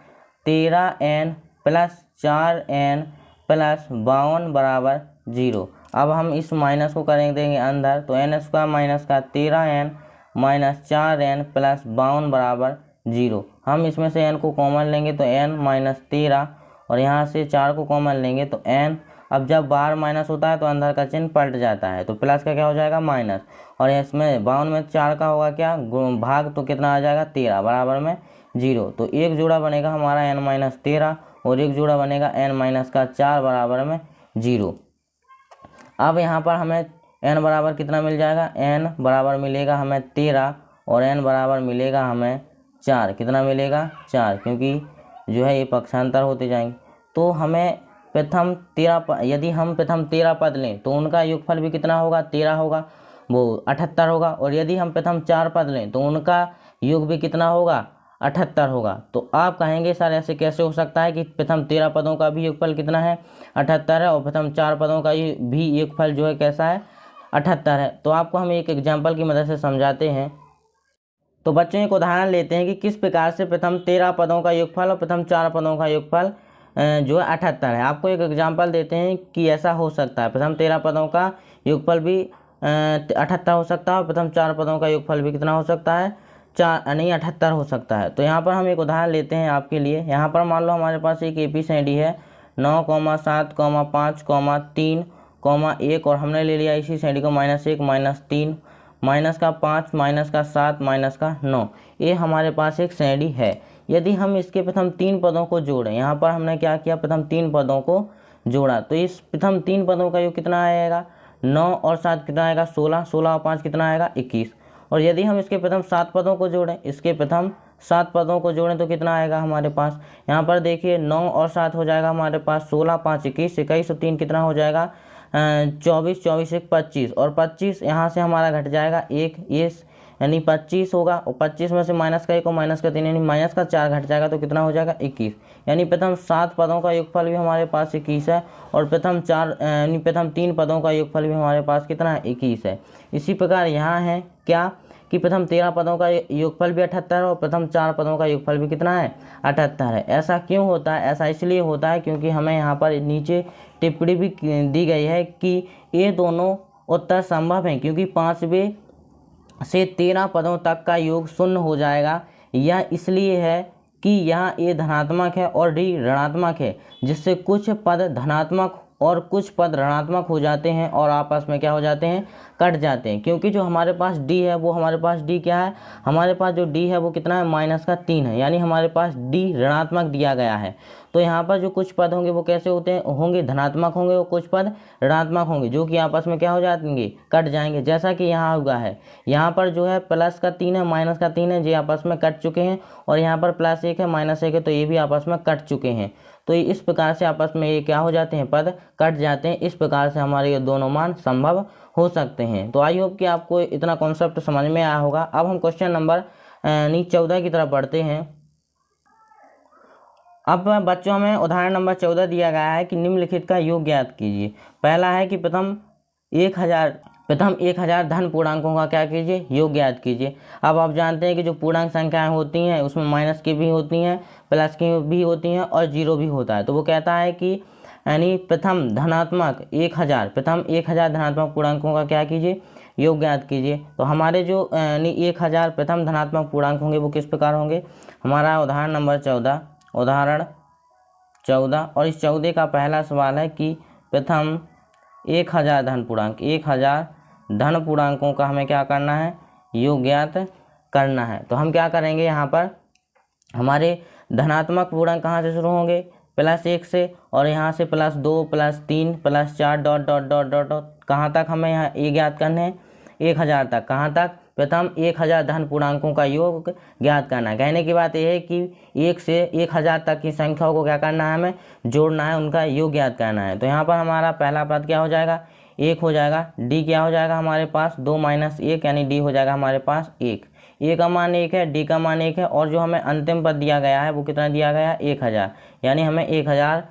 13n plus 4n plus 52 बराबर 0। अब हम इस माइनस को करेंगे देंगे अंदर, तो n² माइनस का 13n माइनस 4n प्लस 52 बराबर 0। हम इसमें से n को कॉमन लेंगे तो n माइनस 13 और यहाँ से 4 को कॉमन लेंगे तो n। अब जब बाहर माइनस होता है तो अंदर का चिन्ह पलट जाता है, तो प्लस का क्या हो जाएगा, माइनस। और इसमें 52 में 4 का होगा क्या, भाग, तो कितना आ जाएगा 13 बराबर में 0। तो एक जोड़ा बनेगा हमारा n-13 और एक जोड़ा बनेगा n-4 बराबर में 0। अब यहाँ पर हमें n बराबर कितना मिल जाएगा, n बराबर मिलेगा हमें 13 और n बराबर मिलेगा हमें 4। कितना मिलेगा, 4, क्योंकि जो है ये पक्षांतर होते जाएंगे। तो हमें प्रथम 13 यदि हम प्रथम 13 पद लें तो उनका योगफल भी कितना होगा, 13 होगा, वो 78 होगा। और यदि हम प्रथम 4 पद लें तो उनका योग भी कितना होगा, 78 होगा। तो आप कहेंगे सर ऐसे कैसे हो सकता है कि प्रथम 13 पदों का भी योगफल कितना है, 78 है, और प्रथम 4 पदों का भी योगफल जो है कैसा है, 78 है। तो आपको हम एक एग्जाम्पल की मदद से समझाते हैं। तो बच्चों एक उदाहरण लेते हैं कि किस प्रकार से प्रथम 13 पदों का योगफल और प्रथम 4 पदों का योगफल जो है 78 है। आपको एक एग्जाम्पल देते हैं कि ऐसा हो सकता है, प्रथम 13 पदों का योगफल भी 78 हो सकता है और प्रथम 4 पदों का योगफल भी कितना हो सकता है, 78 हो सकता है। तो यहाँ पर हम एक उदाहरण लेते हैं आपके लिए। यहाँ पर मान लो हमारे पास एक एबीसीडी है 9, 7, 5, 3, 1 और हमने ले लिया इसी श्रेणी को -1, -3, -5, -7, -9। ये हमारे पास एक श्रेणी है। यदि हम इसके प्रथम 3 पदों को जोड़ें, यहाँ पर हमने क्या किया, प्रथम 3 पदों को जोड़ा, तो इस प्रथम 3 पदों का योग कितना आएगा, 9 और 7 कितना आएगा, 16, 16 और 5 कितना आएगा, 21। और यदि हम इसके प्रथम 7 पदों को जोड़ें, इसके प्रथम 7 पदों को जोड़ें तो कितना आएगा हमारे पास, यहाँ पर देखिए 9 और 7 हो जाएगा हमारे पास 16, 5, 21, 21 और 3 कितना हो जाएगा 24, 24 1 25 और 25 यहाँ से हमारा घट जाएगा 1, ये यानी 25 होगा और 25 में से माइनस का 1 और माइनस का 3 यानी माइनस का 4 घट जाएगा तो कितना हो जाएगा 21। यानी प्रथम 7 पदों का योगफल भी हमारे पास 21 है और प्रथम 3 पदों का योगफल भी हमारे पास कितना है, 21 है। इसी प्रकार यहाँ है क्या कि प्रथम 13 पदों का योगफल भी 78 है और प्रथम 4 पदों का योगफल भी कितना है, 78 है। ऐसा क्यों होता है, ऐसा इसलिए होता है क्योंकि हमें यहाँ पर नीचे टिप्पणी भी दी गई है कि ये दोनों उत्तर संभव हैं, क्योंकि 5वें से 13 पदों तक का योग शून्य हो जाएगा। यह इसलिए है कि यहाँ ए धनात्मक है और डी ऋणात्मक है, जिससे कुछ पद धनात्मक और कुछ पद ऋणात्मक हो जाते हैं और आपस में क्या हो जाते हैं, कट जाते हैं। क्योंकि जो हमारे पास डी है वो हमारे पास डी क्या है, हमारे पास जो डी है वो कितना है, -3 है, यानी हमारे पास डी ऋणात्मक दिया गया है। तो यहाँ पर जो कुछ पद होंगे वो कैसे होंगे, धनात्मक होंगे और कुछ पद ऋणात्मक होंगे, जो कि आपस में क्या हो जाएंगे, कट जाएंगे। जैसा कि यहाँ हुआ है, यहाँ पर जो है +3 है, -3 है, ये आपस में कट चुके हैं और यहाँ पर +1 है, -1 है, तो ये भी आपस में कट चुके हैं। तो इस प्रकार से आपस में ये क्या हो जाते हैं, पद कट जाते हैं। इस प्रकार से हमारे ये दोनों मान संभव हो सकते हैं। तो आई होप कि आपको इतना कॉन्सेप्ट समझ में आया होगा। अब हम क्वेश्चन नंबर 14 की तरफ बढ़ते हैं। अब बच्चों में उदाहरण नंबर 14 दिया गया है कि निम्नलिखित का योग ज्ञात कीजिए। पहला है कि प्रथम 1000 धन पूर्णांकों का क्या कीजिए, योग ज्ञात कीजिए। अब आप जानते हैं कि जो पूर्णांक संख्याएं होती हैं उसमें माइनस की भी होती हैं, प्लस की भी होती हैं और जीरो भी होता है। तो वो कहता है कि यानी प्रथम 1000 धनात्मक पूर्णांकों का क्या कीजिए, योग ज्ञात कीजिए। तो हमारे जो 1000 प्रथम धनात्मक पूर्णांक होंगे वो किस प्रकार होंगे। हमारा उदाहरण नंबर 14 और इस 14 का पहला सवाल है कि प्रथम 1000 धन पूर्णांकों का हमें क्या करना है, योग ज्ञात करना है। तो हम क्या करेंगे, यहाँ पर हमारे धनात्मक पूर्णांक कहाँ से शुरू होंगे, +1 से, और यहाँ से +2, +3, +4 dot dot dot dot dot कहाँ तक हमें यहाँ ये ज्ञात करने हैं, 1000 तक। कहाँ तक, प्रथम 1000 धन पूर्णांकों का योग ज्ञात करना है। कहने की बात यह है कि 1 से 1000 तक की संख्याओं को क्या करना है, हमें जोड़ना है, उनका योग ज्ञात करना है। तो यहाँ पर हमारा पहला पद क्या हो जाएगा, 1 हो जाएगा। डी क्या हो जाएगा हमारे पास, 2 - 1 यानी डी हो जाएगा हमारे पास 1। ए का मान 1 है, डी का मान 1 है और जो हमें अंतिम पद दिया गया है वो कितना दिया गया है, 1000, यानी हमें 1000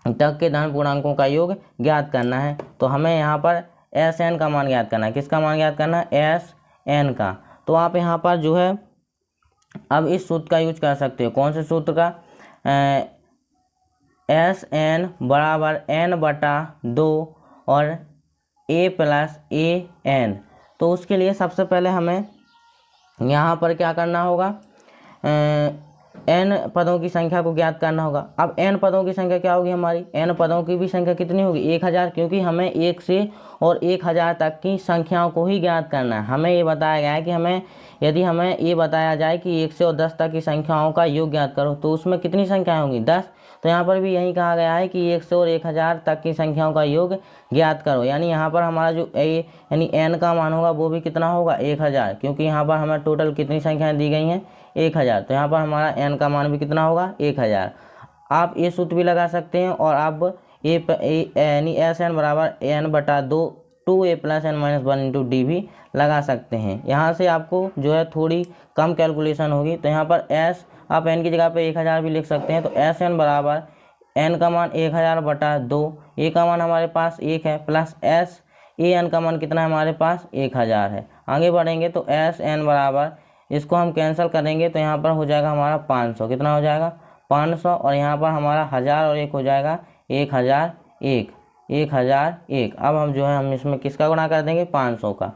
तक के धन पूर्णांकों का योग ज्ञात करना है। तो हमें यहाँ पर SN का मान ज्ञात करना है। किसका मान ज्ञात करना है, SN का। तो आप यहाँ पर जो है अब इस सूत्र का यूज कर सकते हो। कौन से सूत्र का, SN बराबर N/2 और A + AN। तो उसके लिए सबसे पहले हमें यहाँ पर क्या करना होगा, n पदों की संख्या को ज्ञात करना होगा। अब n पदों की संख्या क्या होगी हमारी, n पदों की भी संख्या कितनी होगी 1000, क्योंकि हमें 1 से और 1000 तक की संख्याओं को ही ज्ञात करना है। हमें ये बताया गया है कि यदि हमें ये बताया जाए कि 1 से और 10 तक की संख्याओं का योग ज्ञात करो, तो उसमें कितनी संख्याएं होंगी 10। तो यहाँ पर भी यही कहा गया है कि 1 से और 1000 तक की संख्याओं का योग ज्ञात करो। यानी यहाँ पर हमारा जो यानी n का मान होगा वो भी कितना होगा 1000, क्योंकि यहाँ पर हमें टोटल कितनी संख्याएं दी गई हैं 1000। तो यहाँ पर हमारा n का मान भी कितना होगा 1000। आप ये सूत्र भी लगा सकते हैं और आप यानी SN बराबर n/2 2a + n - 1 × d भी लगा सकते हैं। यहाँ से आपको जो है थोड़ी कम कैलकुलेशन होगी। तो यहाँ पर s आप n की जगह पे 1000 भी लिख सकते हैं। तो SN बराबर n का मान 1000/2, a का मान हमारे पास 1 है, प्लस SAN का मान कितना है हमारे पास 1000 है। आगे बढ़ेंगे तो SN बराबर, इसको हम कैंसिल करेंगे तो यहाँ पर हो जाएगा हमारा 500। कितना हो जाएगा 500, और यहाँ पर हमारा 1000 और 1 हो जाएगा 1001 1001। अब हम जो है हम इसमें किसका गुणा कर देंगे 500 का।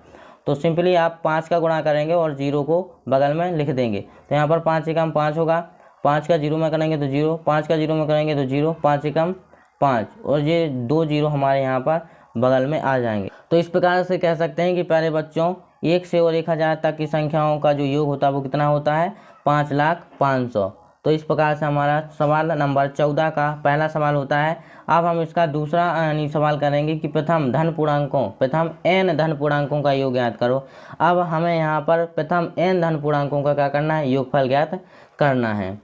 तो सिंपली आप 5 का गुणा करेंगे और 0 को बगल में लिख देंगे। तो यहाँ पर 5 एकम 5 होगा, 5 का 0 में करेंगे तो 0, 5 का 0 में करेंगे तो 0, 5 एकम 5, और ये 2 0 हमारे यहाँ पर बगल में आ जाएंगे। तो इस प्रकार से कह सकते हैं कि प्यारे बच्चों 1 से और 1000 तक की संख्याओं का जो योग होता है वो कितना होता है 5,05,000। तो इस प्रकार से हमारा सवाल नंबर 14 का पहला सवाल होता है। अब हम इसका दूसरा यानी सवाल करेंगे कि प्रथम n धन पूर्णांकों का योग ज्ञात करो। अब हमें यहाँ पर प्रथम n धन पूर्णांकों का क्या करना है, योगफल ज्ञात करना है।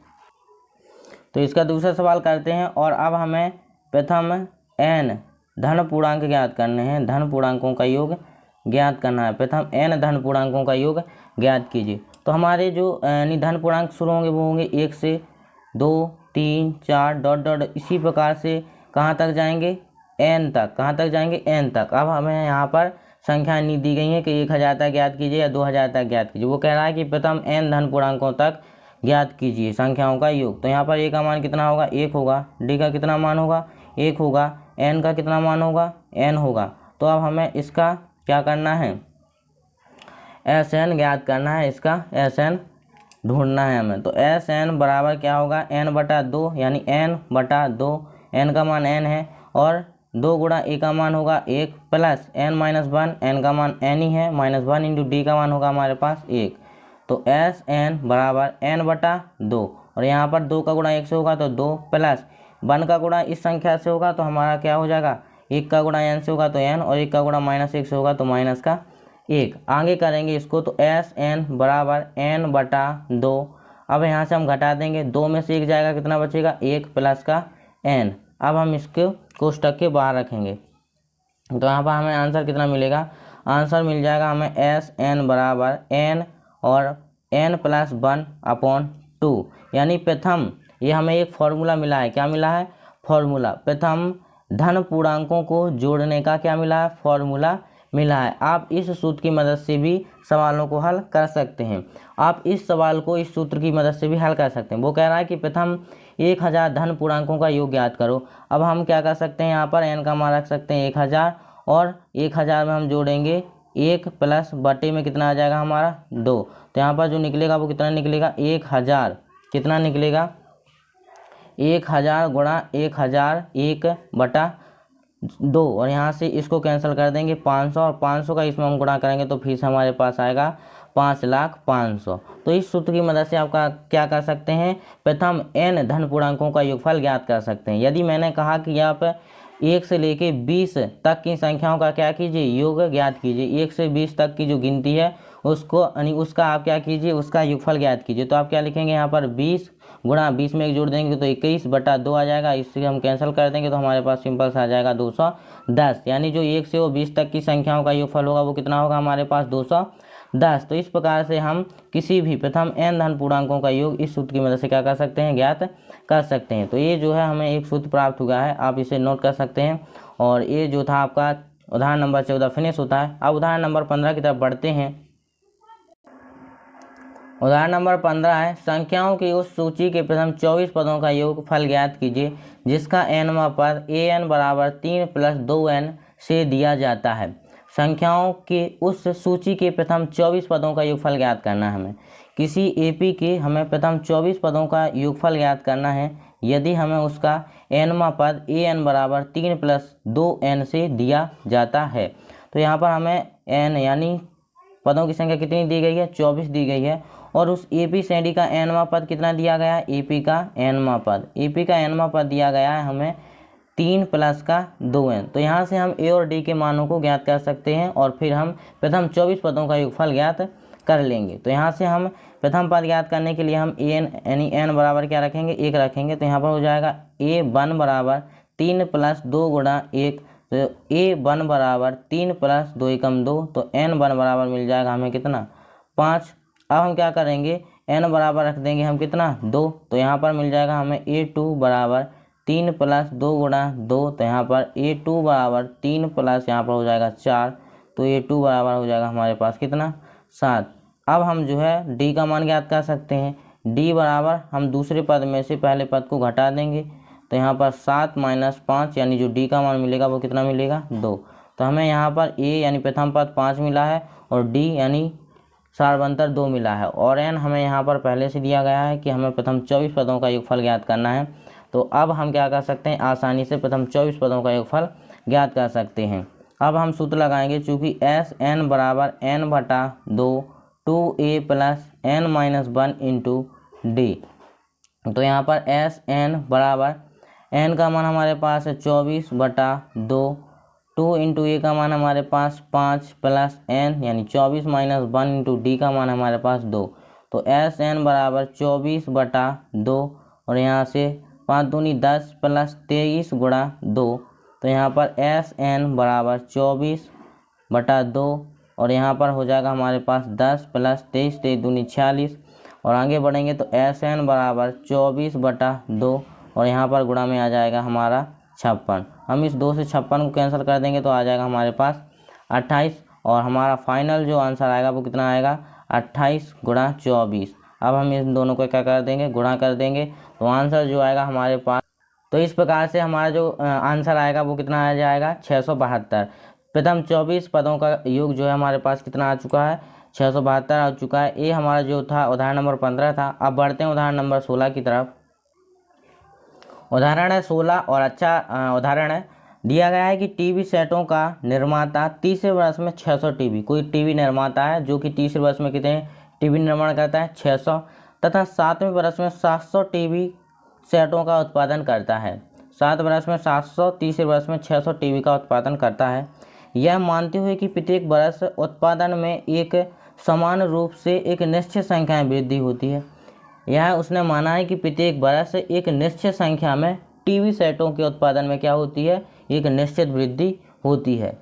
तो इसका दूसरा सवाल करते हैं, और अब हमें प्रथम n धन पूर्णांक ज्ञात करने हैं, धन पूर्णांकों का योग ज्ञात करना है। प्रथम n धन पूर्णांकों का योग ज्ञात कीजिए। तो हमारे जो यानी धन पूर्णांक शुरू होंगे वो होंगे 1 से 2 3 4 डॉट डॉट, इसी प्रकार से कहाँ तक जाएंगे n तक, कहाँ तक जाएंगे n तक। अब हमें यहाँ पर संख्या नहीं दी गई है कि 1000 तक ज्ञात कीजिए या 2000 तक ज्ञात कीजिए। वो कह रहा है कि प्रथम n धन पूर्णांकों तक ज्ञात कीजिए संख्याओं का योग। तो यहाँ पर a का मान कितना होगा 1 होगा, d का कितना मान होगा 1 होगा, n का कितना मान होगा n होगा। तो अब हमें इसका क्या करना है SN ज्ञात करना है, इसका SN ढूंढना है हमें। तो SN बराबर क्या होगा n/2, यानी n/2, n का मान n है, और 2 गुणा a का मान होगा 1, प्लस n-1, n का मान n ही है, -1 × d का मान होगा हमारे पास 1। तो SN बराबर n/2, और यहाँ पर 2 का गुणा 1 से होगा तो 2, प्लस 1 का गुणा इस संख्या से होगा तो हमारा क्या हो जाएगा 1 का गुणा n से होगा तो n, और 1 का गुणा -1 से होगा तो -1। आगे करेंगे इसको तो SN बराबर n/2। अब यहाँ से हम घटा देंगे, 2 में से 1 जाएगा, कितना बचेगा 1 प्लस का n। अब हम इसको कोष्टक के बाहर रखेंगे तो यहाँ पर हमें आंसर कितना मिलेगा, आंसर मिल जाएगा हमें SN बराबर n और n + 1/2। यानी प्रथम, ये हमें एक फॉर्मूला मिला है, क्या मिला है फॉर्मूला, प्रथम धन पूर्णांकों को जोड़ने का क्या मिला है फॉर्मूला मिला है। आप इस सूत्र की मदद से भी सवालों को हल कर सकते हैं। आप इस सवाल को इस सूत्र की मदद से भी हल कर सकते हैं। वो कह रहा है कि प्रथम 1000 धन पूर्णांकों का योग ज्ञात करो। अब हम क्या कर सकते हैं, यहाँ पर n का मान रख सकते हैं 1000, और 1000 में हम जोड़ेंगे 1 प्लस बटे में कितना आ जाएगा हमारा 2। तो यहाँ पर जो निकलेगा वो कितना निकलेगा 1000, कितना निकलेगा 1000 गुणा 1000 1/2, और यहाँ से इसको कैंसिल कर देंगे 500, और 500 का इसमें हम गुणा करेंगे तो फिर से हमारे पास आएगा 5,05,000। तो इस सूत्र की मदद से आपका क्या कर सकते हैं, प्रथम n धन पूर्णांकों का योगफल ज्ञात कर सकते हैं। यदि मैंने कहा कि आप 1 से लेके 20 तक की संख्याओं का क्या कीजिए योग ज्ञात कीजिए, 1 से 20 तक की जो गिनती है उसको यानी उसका आप क्या कीजिए उसका योगफल ज्ञात कीजिए। तो आप क्या लिखेंगे यहाँ पर 20 गुणा 20 में 1 जोड़ देंगे तो 21/2 आ जाएगा, इससे हम कैंसिल कर देंगे तो हमारे पास सिंपल सा आ जाएगा 210। यानी जो 1 से 20 तक की संख्याओं का योगफल होगा वो कितना होगा हमारे पास 210। तो इस प्रकार से हम किसी भी प्रथम n धन पूर्णांकों का योग इस सूत्र की मदद से क्या कर सकते हैं ज्ञात कर सकते हैं। तो ये जो है हमें एक सूत्र प्राप्त हुआ है, आप इसे नोट कर सकते हैं। और ये जो था आपका उदाहरण नंबर 14 फिनिश होता है। अब उदाहरण नंबर 15 की तरफ बढ़ते हैं। उदाहरण नंबर 15 है, संख्याओं की उस सूची के प्रथम 24 पदों का योगफल ज्ञात कीजिए जिसका nवां पद an बराबर 3 + 2n से दिया जाता है। संख्याओं के उस सूची के प्रथम 24 पदों का योगफल ज्ञात करना है हमें। किसी एपी के हमें प्रथम 24 पदों का योगफल ज्ञात करना है यदि हमें उसका nवां पद an बराबर 3 प्लस 2n से दिया जाता है। तो यहाँ पर हमें n यानी पदों की संख्या कितनी दी गई है, 24 दी गई है, और उस एपी श्रेणी का nवां पद कितना दिया गया है, एपी का nवां पद दिया गया है हमें 3 प्लस का 2n। तो यहाँ से हम ए और डी के मानों को ज्ञात कर सकते हैं और फिर हम प्रथम 24 पदों का योगफल ज्ञात कर लेंगे। तो यहाँ से हम प्रथम पद ज्ञात करने के लिए हम एन यानी n बराबर क्या रखेंगे, 1 रखेंगे। तो यहाँ पर हो जाएगा a1 बराबर 3 प्लस 2 गुणा 1, तो a1 बराबर 3 प्लस 2 एकम 2, तो n1 बराबर मिल जाएगा हमें कितना, 5। अब हम क्या करेंगे, n बराबर रख देंगे हम कितना, 2। तो यहाँ पर मिल जाएगा हमें a2 बराबर 3 प्लस 2 गुणा 2, तो यहाँ पर a2 बराबर 3 प्लस यहाँ पर हो जाएगा 4, तो a2 बराबर हो जाएगा हमारे पास कितना, 7। अब हम जो है d का मान ज्ञात कर सकते हैं। d बराबर हम दूसरे पद में से पहले पद को घटा देंगे, तो यहाँ पर 7 माइनस 5 यानी जो d का मान मिलेगा वो कितना मिलेगा, 2। तो हमें यहाँ पर a यानी प्रथम पद 5 मिला है और d यानी सारबंतर 2 मिला है, और n हमें यहाँ पर पहले से दिया गया है कि हमें प्रथम 24 पदों का योगफल ज्ञात करना है। तो अब हम क्या कर सकते हैं, आसानी से प्रथम 24 पदों का योगफल ज्ञात कर सकते हैं। अब हम सूत्र लगाएंगे, चूँकि एस एन बराबर n बटा 2 2a plus n minus 1 into D. तो यहाँ पर एस एन बराबर n का मान हमारे पास है 24 बटा 2, 2 इंटू ए का मान हमारे पास 5 प्लस n यानी 24 माइनस 1 इंटू डी का मान हमारे पास 2। तो एस एन बराबर 24 बटा 2 और यहाँ से 5 दूनी 10 प्लस 23 गुणा 2। तो यहाँ पर एस एन बराबर 24 बटा 2 और यहाँ पर हो जाएगा हमारे पास 10 प्लस 23 23 दूनी 46, और आगे बढ़ेंगे तो एस एन बराबर 24 बटा 2 और यहाँ पर गुणा में आ जाएगा हमारा 56। हम इस 2 से 56 को कैंसिल कर देंगे तो आ जाएगा हमारे पास 28, और हमारा फाइनल जो आंसर आएगा वो कितना आएगा, 28 गुणा 24। अब हम इन दोनों को क्या कर देंगे, गुणा कर देंगे, तो आंसर जो आएगा हमारे पास, तो इस प्रकार से हमारा जो आंसर आएगा वो कितना आ जाएगा, 672। प्रथम 24 पदों का योग जो है हमारे पास कितना आ चुका है, 672 आ चुका है। ये हमारा जो था उदाहरण नंबर 15 था। अब बढ़ते हैं उदाहरण नंबर 16 की तरफ। उदाहरण है 16 और अच्छा उदाहरण है। दिया गया है कि टीवी सेटों का निर्माता तीसरे वर्ष में 600 टीवी, कोई टीवी निर्माता है जो कि तीसरे वर्ष में कितने टीवी निर्माण करता है, 600, तथा 7वें वर्ष में 700 टीवी सेटों का उत्पादन करता है। 7 वर्ष में 700, तीसरे वर्ष में 600 टीवी का उत्पादन करता है। यह मानते हुए कि प्रत्येक वर्ष उत्पादन में एक समान रूप से एक निश्चित संख्या में वृद्धि होती है। यह उसने माना है कि प्रत्येक वर्ष एक निश्चित संख्या में टीवी सेटों के उत्पादन में क्या होती है, एक निश्चित वृद्धि होती है।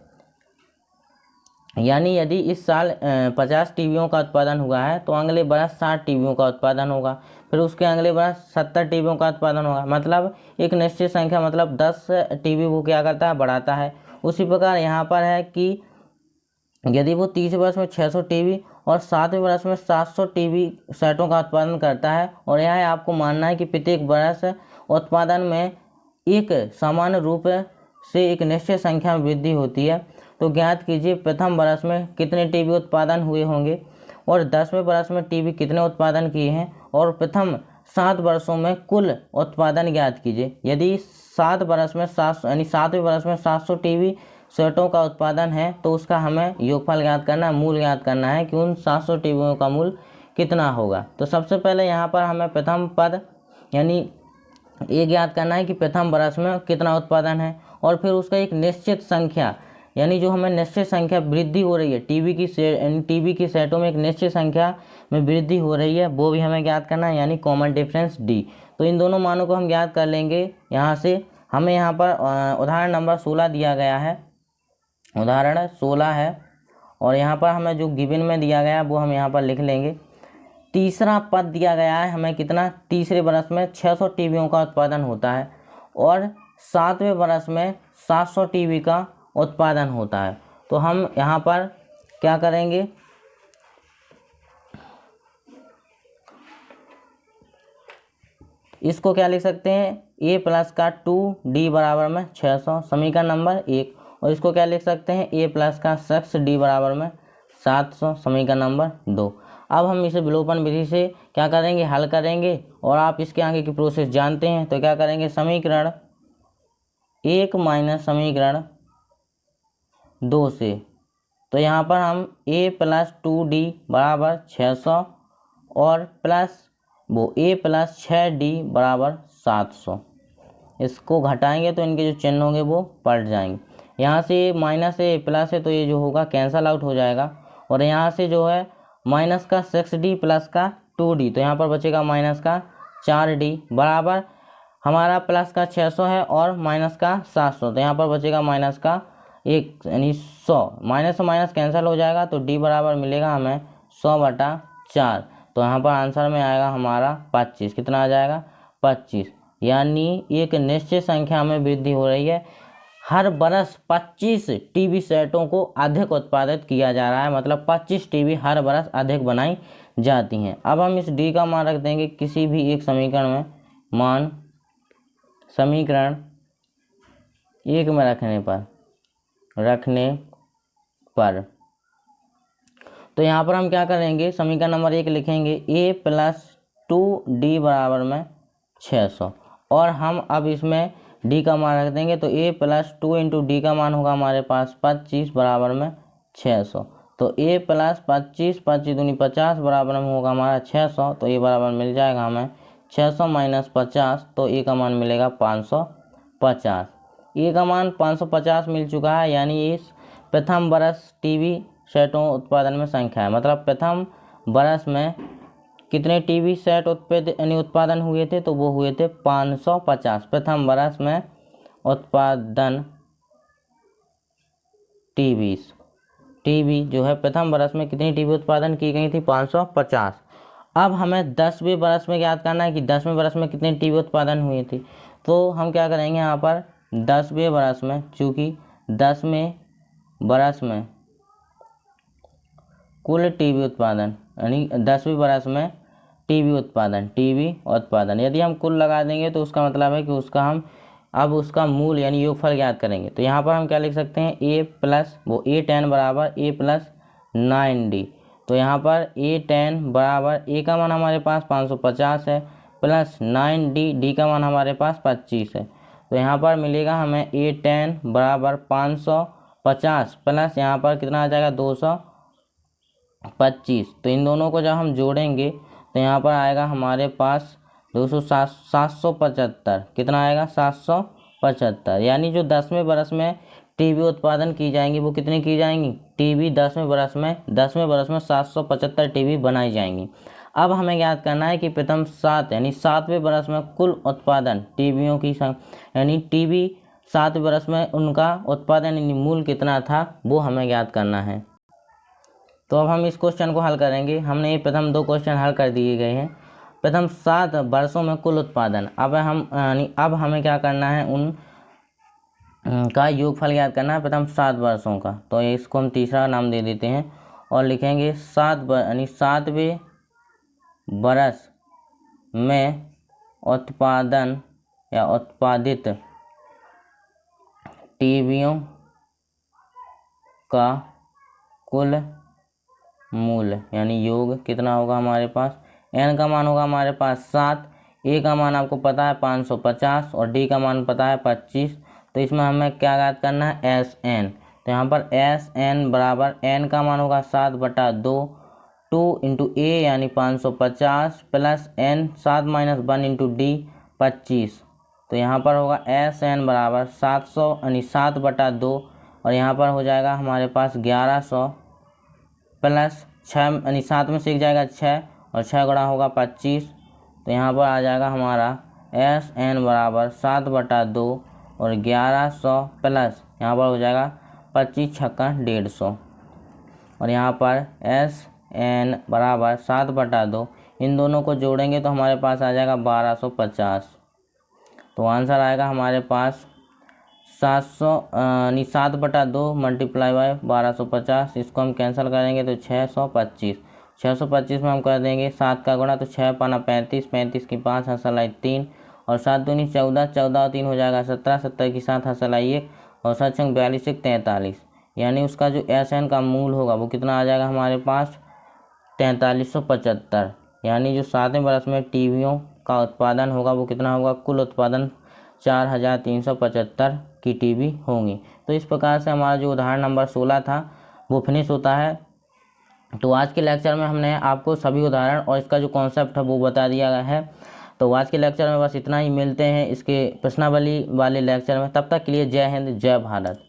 यानी यदि इस साल 50 टीवियों का उत्पादन हुआ है तो अगले वर्ष 60 टीवियों का उत्पादन होगा, फिर उसके अगले वर्ष 70 टीवियों का उत्पादन होगा। मतलब एक निश्चित संख्या, मतलब 10 टीवी वो क्या करता है, बढ़ाता है। उसी प्रकार यहाँ पर है कि यदि वो तीसरे वर्ष में 600 टीवी और 7वें वर्ष में 700 टीवी सेटों का उत्पादन करता है, और यह आपको मानना है कि प्रत्येक वर्ष उत्पादन में एक समान रूप से एक निश्चित संख्या में वृद्धि होती है, तो ज्ञात कीजिए प्रथम वर्ष में कितने टीवी उत्पादन हुए होंगे और 10वें वर्ष में टीवी कितने उत्पादन किए हैं, और प्रथम 7 वर्षों में कुल उत्पादन ज्ञात कीजिए। यदि 7 वर्ष में 700 यानी 7वें वर्ष में 700 टीवी सेटों का उत्पादन है तो उसका हमें योगफल ज्ञात करना है, मूल ज्ञात करना है कि उन 700 टीवियों का मूल कितना होगा। तो सबसे पहले यहाँ पर हमें प्रथम पद यानी ये ज्ञात करना है कि प्रथम वर्ष में कितना उत्पादन है, और फिर उसका एक निश्चित संख्या यानी जो हमें निश्चित संख्या वृद्धि हो रही है टीवी की सेटों में एक निश्चित संख्या में वृद्धि हो रही है, वो भी हमें ज्ञात करना है, यानी कॉमन डिफरेंस डी। तो इन दोनों मानों को हम ज्ञात कर लेंगे। यहाँ से हमें यहाँ पर उदाहरण नंबर 16 दिया गया है, उदाहरण 16 है, और यहाँ पर हमें जो गिवन में दिया गया है वो हम यहाँ पर लिख लेंगे। तीसरा पद दिया गया है हमें कितना, तीसरे वर्ष में 600 टीवियों का उत्पादन होता है और 7वें वर्ष में 700 टीवी का उत्पादन होता है। तो हम यहाँ पर क्या करेंगे, इसको क्या लिख सकते हैं, a प्लस का 2d बराबर में 600 समीकरण नंबर 1, और इसको क्या लिख सकते हैं, a प्लस का 6d बराबर में 700 समीकरण नंबर 2। अब हम इसे विलोपन विधि से क्या करेंगे, हल करेंगे, और आप इसके आगे की प्रोसेस जानते हैं। तो क्या करेंगे, समीकरण 1 माइनस समीकरण 2 से, तो यहाँ पर हम a प्लस 2d बराबर 600 और प्लस a प्लस 6d बराबर 700, इसको घटाएंगे तो इनके जो चिन्ह होंगे वो पलट जाएंगे। यहाँ से माइनस है प्लस है तो ये जो होगा कैंसल आउट हो जाएगा, और यहाँ से जो है माइनस का 6d प्लस का 2d, तो यहाँ पर बचेगा माइनस का 4d बराबर हमारा प्लस का 600 है और माइनस का 700, तो यहाँ पर बचेगा माइनस का 1 यानी 100, माइनस से माइनस कैंसिल हो जाएगा तो d बराबर मिलेगा हमें 100/4। तो यहाँ पर आंसर में आएगा हमारा 25। कितना आ जाएगा, 25। यानी एक निश्चित संख्या में वृद्धि हो रही है। हर बरस 25 टीवी सेटों को अधिक उत्पादित किया जा रहा है, मतलब 25 टीवी हर बरस अधिक बनाई जाती हैं। अब हम इस डी का मान रख देंगे किसी भी एक समीकरण में, मान समीकरण 1 में रखने पर तो यहाँ पर हम क्या करेंगे, समीकरण नंबर 1 लिखेंगे a प्लस 2d बराबर में 600, और हम अब इसमें d का मान रख देंगे। तो a प्लस 2 इंटू डी का मान होगा हमारे पास 25 बराबर में 600। तो a प्लस 25, 25 दूनी 50 बराबर में होगा हमारा 600, तो a बराबर मिल जाएगा हमें 600 माइनस 50, तो a का मान मिलेगा 550। a का मान 550 मिल चुका है, यानी इस प्रथम बरस टीवी सेटों उत्पादन में संख्या है, मतलब प्रथम बरस में कितने टीवी सेट उत्पादन हुए थे, तो वो हुए थे 550। प्रथम बरस में उत्पादन टीवी जो है प्रथम बरस में कितनी टीवी उत्पादन की गई थी, 550। अब हमें 10वें बरस में याद करना है कि 10वें बरस में कितनी टीवी उत्पादन हुई थी। तो हम क्या करेंगे यहाँ पर 10वें बरस में, चूँकि 10वें बरस में कुल टीवी उत्पादन, यानी 10वें बरस में टीवी उत्पादन यदि हम कुल लगा देंगे तो उसका मतलब है कि उसका हम अब उसका मूल यानी योगफल ज्ञात करेंगे। तो यहाँ पर हम क्या लिख सकते हैं, a प्लस a10 बराबर a प्लस 9d। तो यहाँ पर a10 बराबर a का मान हमारे पास 550 है, प्लस 9d का मान हमारे पास 25 है। तो यहाँ पर मिलेगा हमें a10 बराबर 550 प्लस यहाँ पर कितना आ जाएगा 225। तो इन दोनों को जब हम जोड़ेंगे तो यहाँ पर आएगा हमारे पास 775। कितना आएगा, 775। यानी जो 10वें बरस में टीवी उत्पादन की जाएंगी वो कितनी की जाएंगी, टीवी 10वें बरस में 775 टीवी बनाई जाएंगी। अब हमें याद करना है कि प्रथम 7 यानी 7वें बरस में कुल उत्पादन टीवियों की यानी टीवी 7वें बरस में उनका उत्पादन यानी मूल कितना था वो हमें याद करना है। तो अब हम इस क्वेश्चन को हल करेंगे। हमने ये प्रथम 2 क्वेश्चन हल कर दिए गए हैं। प्रथम 7 वर्षों में कुल उत्पादन, अब हमें क्या करना है, उन का योगफल याद करना है प्रथम 7 वर्षों का। तो इसको हम तीसरा नाम दे देते हैं और लिखेंगे 7वें बरस में उत्पादन या उत्पादित टीवियों का कुल मूल्य यानी योग कितना होगा हमारे पास, n का मान होगा हमारे पास 7, a का मान आपको पता है 550 और d का मान पता है 25। तो इसमें हमें क्या याद करना है, Sn। तो यहाँ पर Sn बराबर n का मान होगा 7/2, 2 इंटू a यानी 550 plus n 7 minus 1 into d 25। तो यहाँ पर होगा Sn बराबर 700 यानी 7/2, और यहाँ पर हो जाएगा हमारे पास 1100 प्लस 6 यानी 7 में से 1 जाएगा 6 और 6 गुणा होगा 25। तो यहाँ पर आ जाएगा हमारा Sn बराबर 7/2 और 1100 प्लस यहाँ पर हो जाएगा 25 छक्का 150, और यहाँ पर Sn बराबर 7/2। इन दोनों को जोड़ेंगे तो हमारे पास आ जाएगा 1250। तो आंसर आएगा हमारे पास 7/2 मल्टीप्लाई बाय 1250। इसको हम कैंसिल करेंगे तो 625 में हम कर देंगे 7 का गुणा, तो 6 पाना 35, 35 की 5 हंसलाई 3 और 7 दूनी 14, 14 और 3 हो जाएगा 17, 17 की 7 हंसलाई 1 और 7 छंग 42 43। यानी उसका जो Sn का मूल होगा वो कितना आ जाएगा हमारे पास 4375, यानी जो 7वें वर्ष में टीवियों का उत्पादन होगा वो कितना होगा, कुल उत्पादन 4375 की टीवी होंगी। तो इस प्रकार से हमारा जो उदाहरण नंबर 16 था वो फिनिश होता है। तो आज के लेक्चर में हमने आपको सभी उदाहरण और इसका जो कॉन्सेप्ट है वो बता दिया गया है। तो आज के लेक्चर में बस इतना ही, मिलते हैं इसके प्रश्नावली वाले लेक्चर में। तब तक के लिए जय हिंद, जय भारत।